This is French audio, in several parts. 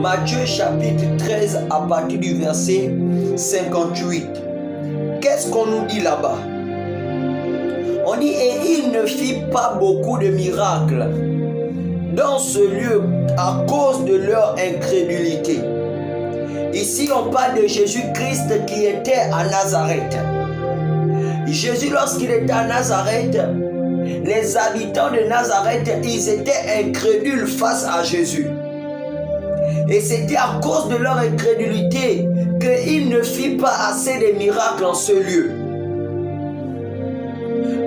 Matthieu chapitre 13 à partir du verset 58. Qu'est-ce qu'on nous dit là-bas? On dit, et il ne fit pas beaucoup de miracles dans ce lieu à cause de leur incrédulité. Ici, on parle de Jésus-Christ qui était à Nazareth. Jésus, lorsqu'il était à Nazareth, les habitants de Nazareth, ils étaient incrédules face à Jésus. Et c'était à cause de leur incrédulité qu'il ne fit pas assez de miracles en ce lieu.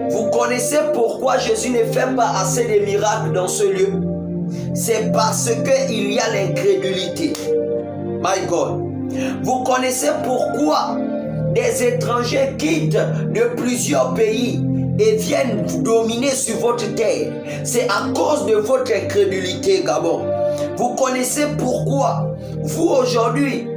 Vous connaissez pourquoi Jésus ne fait pas assez de miracles dans ce lieu? C'est parce qu'il y a l'incrédulité. My God. Vous connaissez pourquoi des étrangers quittent de plusieurs pays et viennent dominer sur votre terre? C'est à cause de votre incrédulité, Gabon. Vous connaissez pourquoi vous aujourd'hui,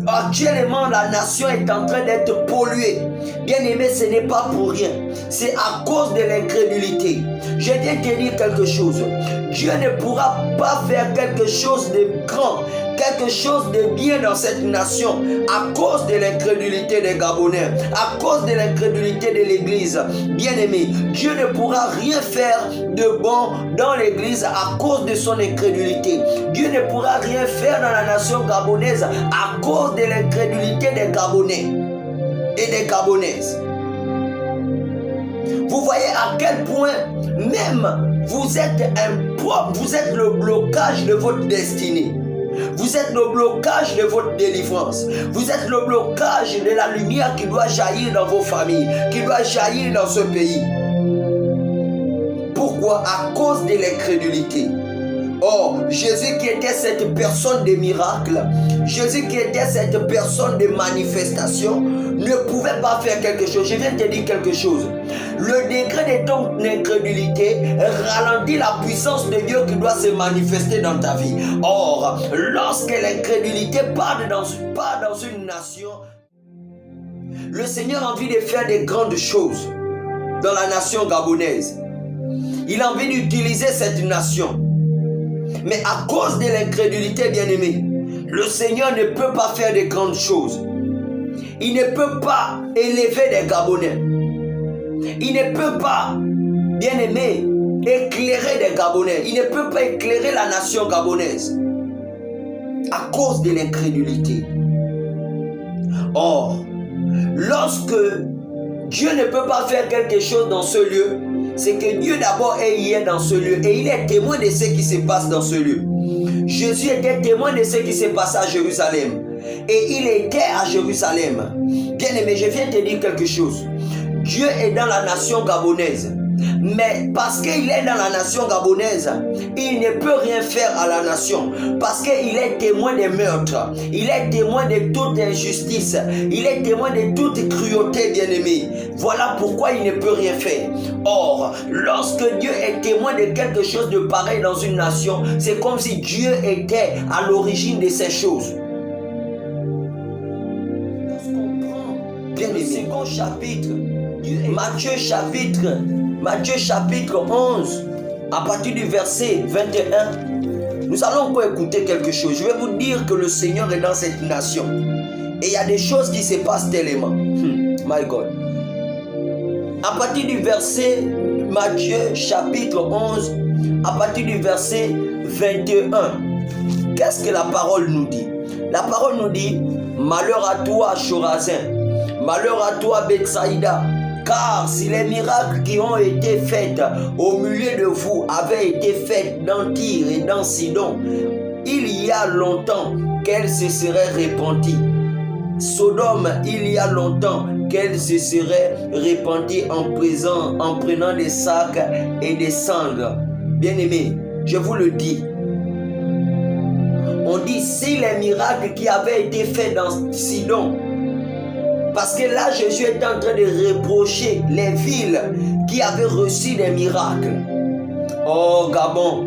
actuellement, la nation est en train d'être polluée. Bien aimé, ce n'est pas pour rien. C'est à cause de l'incrédulité. Je viens te dire quelque chose. Dieu ne pourra pas faire quelque chose de grand, quelque chose de bien dans cette nation à cause de l'incrédulité des Gabonais, à cause de l'incrédulité de l'église. Bien aimé, Dieu ne pourra rien faire de bon dans l'église à cause de son incrédulité. Dieu ne pourra rien faire dans la nation gabonaise à cause de l'incrédulité des Gabonais et des Gabonaises. Vous voyez à quel point même vous êtes le blocage de votre destinée. Vous êtes le blocage de votre délivrance. Vous êtes le blocage de la lumière qui doit jaillir dans vos familles, qui doit jaillir dans ce pays. Pourquoi? À cause de l'incrédulité. Or, Jésus qui était cette personne de miracle, Jésus qui était cette personne de manifestation, ne pouvait pas faire quelque chose. Je viens de te dire quelque chose. Le degré de ton incrédulité ralentit la puissance de Dieu qui doit se manifester dans ta vie. Or, lorsque l'incrédulité part dans une nation, le Seigneur a envie de faire des grandes choses dans la nation gabonaise. Il a envie d'utiliser cette nation. Mais à cause de l'incrédulité, bien-aimé, le Seigneur ne peut pas faire de grandes choses. Il ne peut pas élever des Gabonais. Il ne peut pas, bien-aimé, éclairer des Gabonais. Il ne peut pas éclairer la nation gabonaise à cause de l'incrédulité. Or, lorsque Dieu ne peut pas faire quelque chose dans ce lieu, c'est que Dieu d'abord est hier dans ce lieu et il est témoin de ce qui se passe dans ce lieu. Jésus était témoin de ce qui s'est passé à Jérusalem et il était à Jérusalem. Bien aimé, je viens te dire quelque chose. Dieu est dans la nation gabonaise. Mais parce qu'il est dans la nation gabonaise, il ne peut rien faire à la nation. Parce qu'il est témoin des meurtres. Il est témoin de toute injustice. Il est témoin de toute cruauté, bien-aimé. Voilà pourquoi il ne peut rien faire. Or, lorsque Dieu est témoin de quelque chose de pareil dans une nation, c'est comme si Dieu était à l'origine de ces choses. Lorsqu'on prend bien le second chapitre, Matthieu chapitre 11, à partir du verset 21, nous allons encore écouter quelque chose. Je vais vous dire que le Seigneur est dans cette nation. Et il y a des choses qui se passent tellement. My God. À partir du verset, Matthieu chapitre 11, à partir du verset 21, qu'est-ce que la parole nous dit? La parole nous dit, malheur à toi, Chorazin, malheur à toi, Bethsaïda. Car si les miracles qui ont été faits au milieu de vous avaient été faits dans Tyr et dans Sidon, il y a longtemps qu'elle se serait repentie. Sodome, il y a longtemps qu'elle se serait repentie en prenant des sacs et des cendres. Bien-aimés, je vous le dis. On dit si les miracles qui avaient été faits dans Sidon, parce que là, Jésus est en train de reprocher les villes qui avaient reçu des miracles. Oh, Gabon,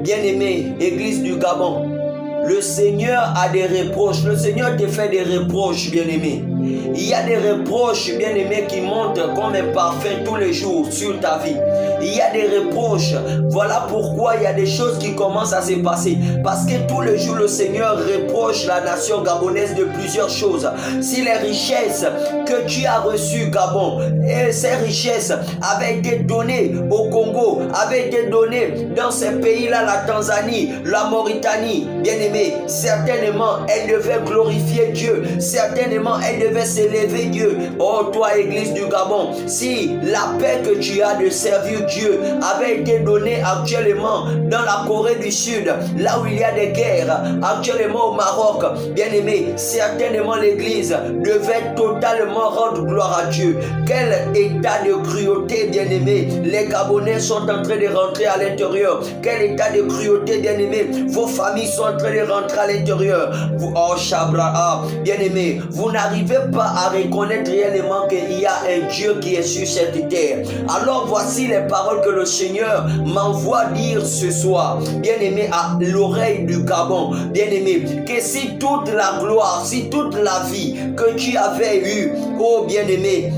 bien-aimé, église du Gabon, le Seigneur a des reproches. Le Seigneur te fait des reproches, bien-aimé. Il y a des reproches, bien-aimé, qui montent comme un parfum tous les jours sur ta vie. Il y a des reproches. Voilà pourquoi il y a des choses qui commencent à se passer. Parce que tous les jours, le Seigneur reproche la nation gabonaise de plusieurs choses. Si les richesses que tu as reçues, Gabon, et ces richesses avaient été données au Congo, avaient été données dans ces pays-là, la Tanzanie, la Mauritanie, bien-aimé, certainement, elle devait glorifier Dieu. Certainement, elle devait s'élever Dieu. Oh, toi, Église du Gabon, si la paix que tu as de servir Dieu avait été donnée actuellement dans la Corée du Sud, là où il y a des guerres, actuellement au Maroc, bien-aimé, certainement l'Église devait totalement rendre gloire à Dieu. Quel état de cruauté, bien-aimé, les Gabonais sont en train de rentrer à l'intérieur. Quel état de cruauté, bien-aimé, vos familles sont en train de rentrer à l'intérieur. Oh, Shabraha, bien-aimé, vous n'arrivez pas à reconnaître réellement qu'il y a un Dieu qui est sur cette terre. Alors voici les paroles que le Seigneur m'envoie dire ce soir, bien-aimé, à l'oreille du Gabon, bien-aimé, que si toute la gloire, si toute la vie que tu avais eue, oh bien-aimé,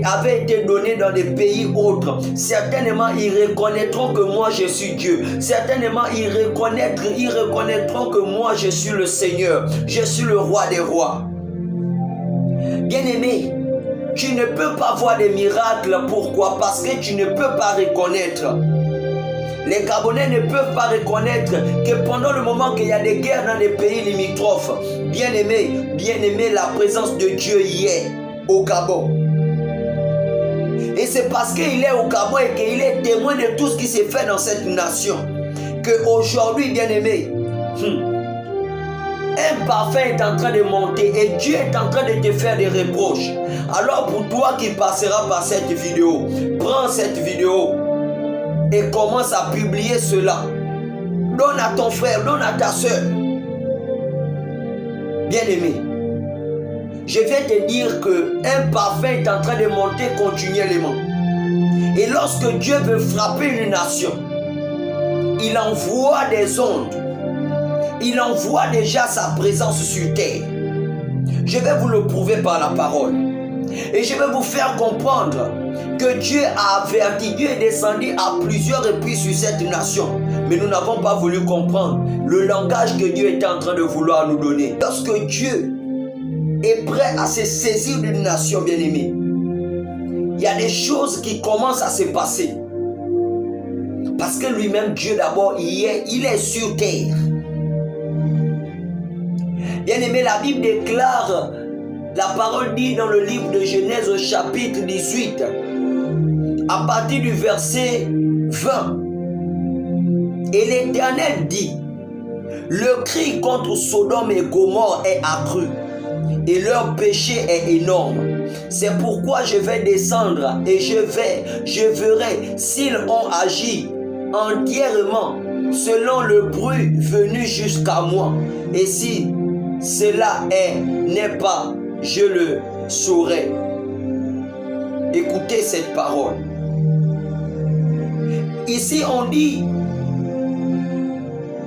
avait été donné dans des pays autres, certainement ils reconnaîtront que moi je suis Dieu. Certainement ils reconnaîtront que moi je suis le Seigneur, je suis le roi des rois. Bien-aimé, tu ne peux pas voir des miracles. Pourquoi? Parce que tu ne peux pas reconnaître. Les Gabonais ne peuvent pas reconnaître que pendant le moment qu'il y a des guerres dans les pays limitrophes, bien-aimé, la présence de Dieu y est au Gabon. Et c'est parce qu'il est au Gabon et qu'il est témoin de tout ce qui s'est fait dans cette nation qu'aujourd'hui, bien-aimé, un parfum est en train de monter et Dieu est en train de te faire des reproches. Alors pour toi qui passeras par cette vidéo, prends cette vidéo et commence à publier cela. Donne à ton frère, donne à ta soeur. Bien-aimé, je vais te dire qu'un parfum est en train de monter continuellement. Et lorsque Dieu veut frapper une nation, il envoie des ondes. Il envoie déjà sa présence sur terre. Je vais vous le prouver par la parole. Et je vais vous faire comprendre que Dieu a averti, Dieu est descendu à plusieurs reprises sur cette nation. Mais nous n'avons pas voulu comprendre le langage que Dieu était en train de vouloir nous donner. Lorsque Dieu est prêt à se saisir d'une nation, bien-aimée, il y a des choses qui commencent à se passer. Parce que lui-même, Dieu d'abord, il est sur terre. Bien-aimé, la Bible déclare, la parole dit dans le livre de Genèse au chapitre 18, à partir du verset 20. Et l'Éternel dit, le cri contre Sodome et Gomorrhe est accru, et leur péché est énorme. C'est pourquoi je vais descendre et je verrai s'ils ont agi entièrement selon le bruit venu jusqu'à moi. Et si cela n'est pas, je le saurai. Écoutez cette parole. Ici on dit,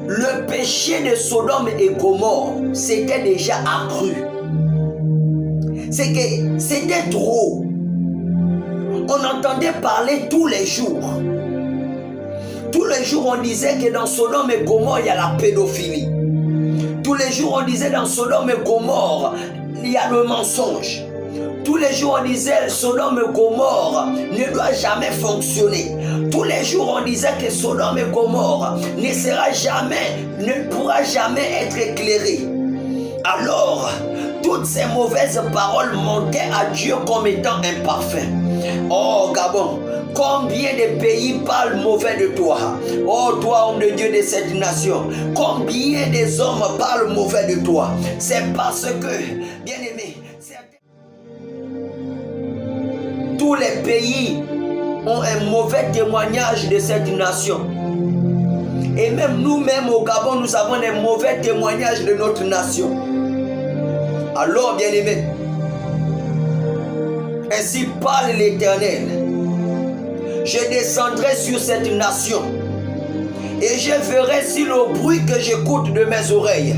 le péché de Sodome et Gomorrhe c'était déjà accru. C'est que c'était trop. On entendait parler tous les jours. Tous les jours on disait que dans Sodome et Gomorrhe il y a la pédophilie. Tous les jours on disait dans Sodome et Gomorrhe il y a le mensonge. Tous les jours on disait Sodome et Gomorrhe ne doit jamais fonctionner. Tous les jours on disait que Sodome et Gomorrhe ne pourra jamais être éclairé. Alors toutes ces mauvaises paroles montaient à Dieu comme étant un parfum. Oh Gabon, combien de pays parlent mauvais de toi? Oh toi homme de Dieu de cette nation, combien des hommes parlent mauvais de toi? C'est parce que, bien aimé, tous les pays ont un mauvais témoignage de cette nation. Et même nous-mêmes au Gabon, nous avons des mauvais témoignages de notre nation. Alors, bien-aimés, ainsi parle l'Éternel, je descendrai sur cette nation Et je verrai si le bruit que j'écoute de mes oreilles.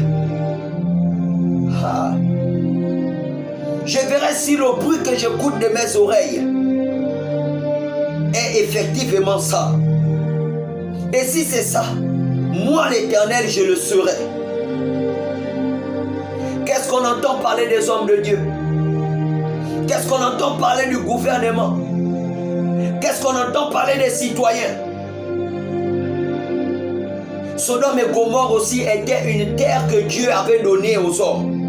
Je verrai si le bruit que j'écoute de mes oreilles est effectivement ça. Et si c'est ça, moi l'Éternel, je le serai. Qu'est-ce qu'on entend parler des hommes de Dieu? Qu'est-ce qu'on entend parler du gouvernement? Qu'est-ce qu'on entend parler des citoyens? Sodome et Gomorrhe aussi était une terre que Dieu avait donnée aux hommes.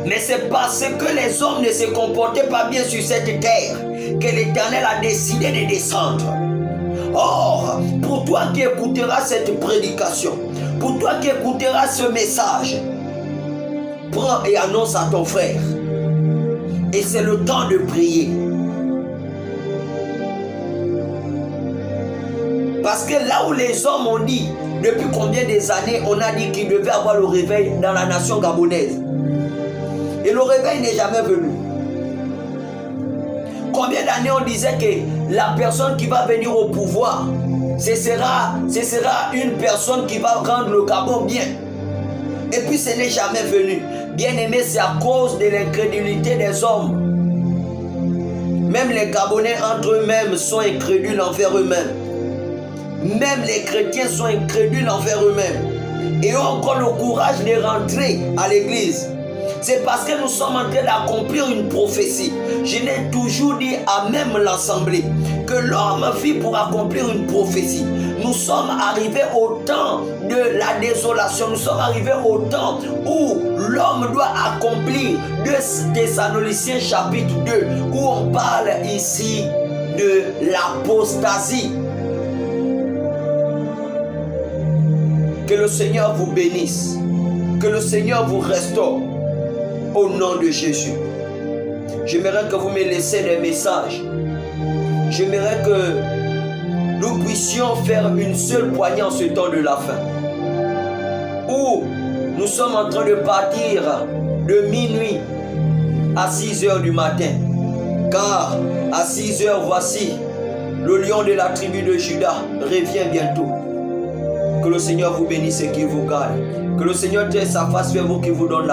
Mais c'est parce que les hommes ne se comportaient pas bien sur cette terre que l'Éternel a décidé de descendre. Or, pour toi qui écouteras cette prédication, pour toi qui écouteras ce message, prends et annonce à ton frère. Et c'est le temps de prier. Parce que là où les hommes ont dit, depuis combien des années, on a dit qu'il devait avoir le réveil dans la nation gabonaise. Et le réveil n'est jamais venu. Combien d'années on disait que la personne qui va venir au pouvoir, ce sera une personne qui va rendre le Gabon bien. Et puis ce n'est jamais venu. Bien aimé, c'est à cause de l'incrédulité des hommes. Même les Gabonais entre eux-mêmes sont incrédules envers eux-mêmes. Même les chrétiens sont incrédules envers eux-mêmes. Et ont encore le courage de rentrer à l'église. C'est parce que nous sommes en train d'accomplir une prophétie. Je l'ai toujours dit à même l'assemblée que l'homme vit pour accomplir une prophétie. Nous sommes arrivés au temps de la désolation. Nous sommes arrivés au temps où l'homme doit accomplir 2 Thessaloniciens chapitre 2, où on parle ici de l'apostasie. Que le Seigneur vous bénisse. Que le Seigneur vous restaure. Au nom de Jésus. J'aimerais que vous me laissiez des messages. J'aimerais que nous puissions faire une seule poignée en ce temps de la fin. Où nous sommes en train de partir de minuit à 6 heures du matin. Car à 6 heures, voici, le lion de la tribu de Juda revient bientôt. Que le Seigneur vous bénisse et qu'il vous garde. Que le Seigneur tienne sa face vers vous, qui vous donne la